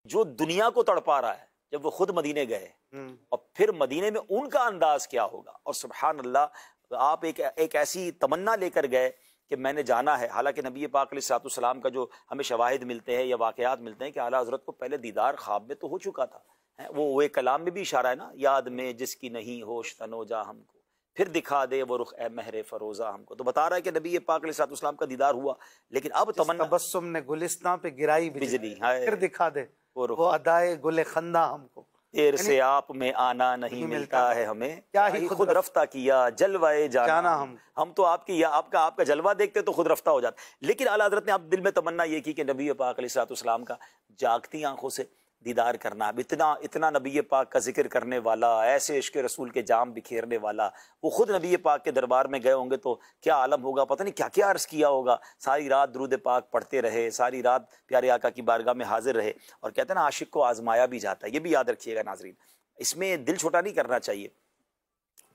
جو دنیا کو تڑپا رہا ہے جب وہ خود مدینے گئے اور پھر مدینے میں ان کا انداز کیا ہوگا. اور سبحان اللہ آپ ایک ایسی تمنا لے کر گئے کہ میں نے جانا ہے. حالانکہ نبی پاک علیہ الصلوۃ والسلام کا جو ہمیں شواہد ملتے ہیں یا واقعات ملتے ہیں کہ اعلیٰ حضرت کو پہلے دیدار خواب میں تو ہو چکا تھا. وہ ایک کلام میں بھی اشارہ ہے نا، یاد میں جس کی نہیں ہوش تنو جا ہم کو، پھر دکھا دے وہ رخ اے مہر فروزہ ہم کو. تو بتا رہا ہے کہ نبی پاک علیہ الصلوۃ والسلام کا دیدار ہوا، لیکن اب تمنا تبسم نے گلستان پہ گرائی بجلی پھر دکھا دے وہ ادائے گل خندہ ہم کو. دیر سے آپ میں آنا نہیں ملتا ہے ہمیں، کیا ہی خود رفتہ کیا جلوائے جانا ہم تو آپ کی آپ کا جلوہ دیکھتے تو خود رفتہ ہو جاتا. لیکن اعلیٰ حضرت نے اب دل میں تمنا یہ کی کہ نبی پاک علیہ الصلوۃ والسلام کا جاگتی آنکھوں سے دیدار کرنا. اب اتنا نبی پاک کا ذکر کرنے والا، ایسے عشق رسول کے جام بکھیرنے والا، وہ خود نبی پاک کے دربار میں گئے ہوں گے تو کیا عالم ہوگا، پتہ نہیں کیا کیا عرض کیا ہوگا. ساری رات درود پاک پڑھتے رہے، ساری رات پیارے آقا کی بارگاہ میں حاضر رہے. اور کہتے ہیں نا عاشق کو آزمایا بھی جاتا ہے، یہ بھی یاد رکھیے گا ناظرین، اس میں دل چھوٹا نہیں کرنا چاہیے.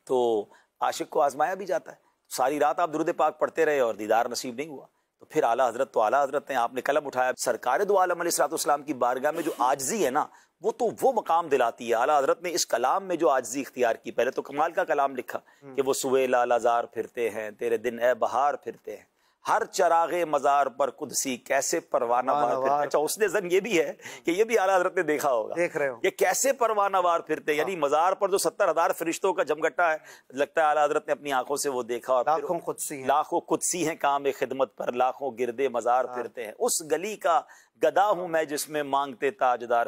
تو عاشق کو آزمایا بھی جاتا ہے. ساری رات آپ درود پاک پڑھتے رہے اور دیدار نصیب نہیں ہوا. تو پھر اعلیٰ حضرت نے آپ نے قلم اٹھایا. سرکار دو عالم علیہ الصلوۃ والسلام کی بارگاہ میں جو عاجزی ہے نا، وہ مقام دلاتی ہے. اعلیٰ حضرت نے اس کلام میں جو عاجزی اختیار کی، پہلے تو کمال کا کلام لکھا کہ وہ سوئے لالہ زار پھرتے ہیں، تیرے دن اے بہار پھرتے ہیں، ہر چراغ مزار پر قدسی کیسے پروانہ وار پھرتے. اچھا اس نے زن یہ بھی ہے کہ یہ بھی اعلیٰ حضرت نے دیکھا ہوگا، دیکھ رہے ہو یہ کیسے پروانہ وار پھرتے، یعنی مزار پر جو 70,000 فرشتوں کا جمگٹا ہے، لگتا ہے اعلیٰ حضرت نے اپنی آنکھوں سے وہ دیکھا. اور لاکھوں قدسی ہیں کام خدمت پر، لاکھوں گردے مزار پھرتے ہیں، اس گلی کا گدا ہوں میں جس میں مانگتے تاجدار.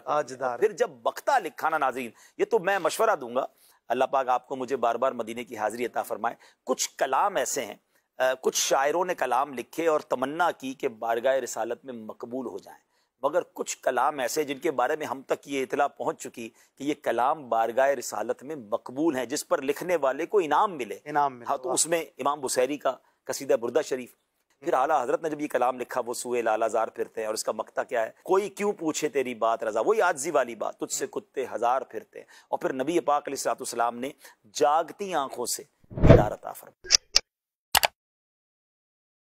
پھر جب بختہ لکھا نا ناظرین، یہ تو میں مشورہ دوں گا، اللہ پاک آپ کو مجھے بار بار مدینے کی حاضری عطا فرمائے. کچھ کلام ایسے ہیں، کچھ شاعروں نے کلام لکھے اور تمنا کی کہ بارگاہ رسالت میں مقبول ہو جائیں، مگر کچھ کلام ایسے جن کے بارے میں ہم تک یہ اطلاع پہنچ چکی کہ یہ کلام بارگاہ رسالت میں مقبول ہیں، جس پر لکھنے والے کو انعام ملے. ہاں تو اس میں امام بصیری کا قصیدہ بردہ شریف. پھر اعلیٰ حضرت نے جب یہ کلام لکھا وہ سوئے لالہ زار پھرتے ہیں، اور اس کا مقطع کیا ہے، کوئی کیوں پوچھے تیری بات رضا، وہی عاجزی والی بات، تجھ سے کتے ہزار پھرتے ہیں. اور پھر نبی پاک علیہ الصلوۃ والسلام نے جاگتی آنکھوں سے دیدار عطا فرمایا.